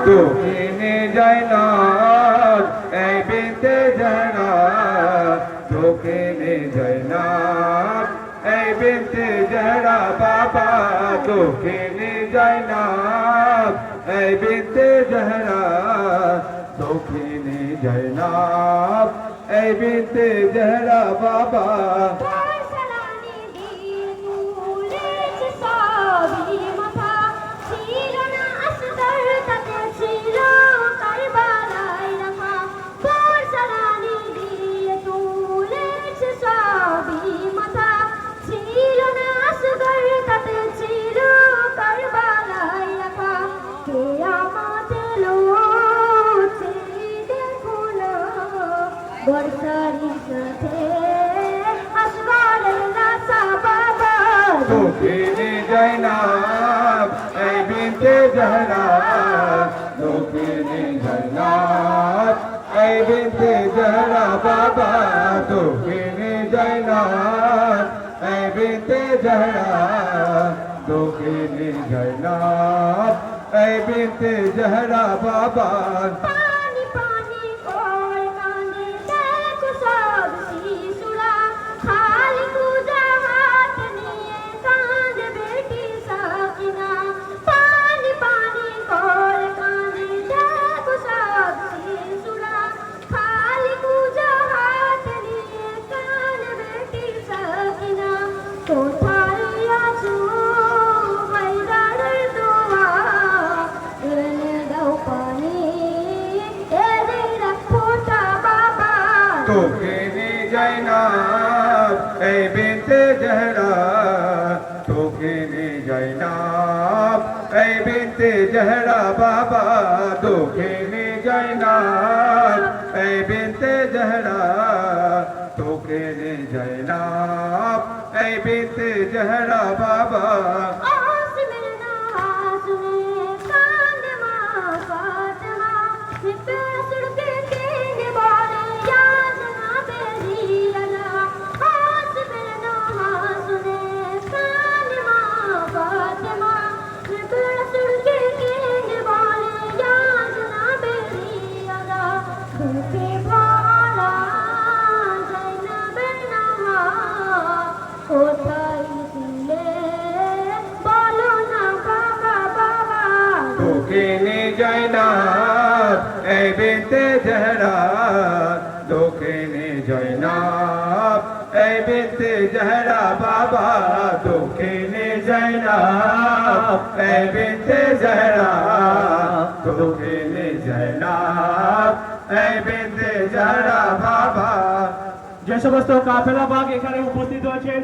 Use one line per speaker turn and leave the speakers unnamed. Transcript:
দক্ষিণে জয়নাথ এই বিনতে জহরা দক্ষিণে জয়নাথ এই বিনতে জহরা বাবা দক্ষিণে জয়নাথ এই বিনতে জহরা দক্ষিণে জয়নাথ এই বিনতে জহরা বাবা দক্ষিণে জয়নাথ এই বিনতে জহরা দক্ষিণে জয়নাথ এই বিনতে জহরা বাবা দক্ষিণে জয়নাথ এই বিনতে জহরা দক্ষিণে জয়নাথ এই বিনতে জহরা বাবা দক্ষিণে জয়নাথ এই বিনতে জহরা দক্ষিণে জয়নাথ এই বিনতে জহরা বাবা দক্ষিণে জয়নাথ এই বিনতে জহরা দক্ষিণে জয়নাথ এই বিনতে জহরা বাবা দক্ষিণে জয়নাথ এই বিনতে জহরা দক্ষিণে জয়নাথ এই বিনতে জহরা বাবা দক্ষিণে জয়নাথ এই বিনতে জহরা দক্ষিণে জয়নাথ এই বিনতে জহরা বাবা।
যে সমস্ত কাফেলা বাগ এখানে উপস্থিত হয়েছেন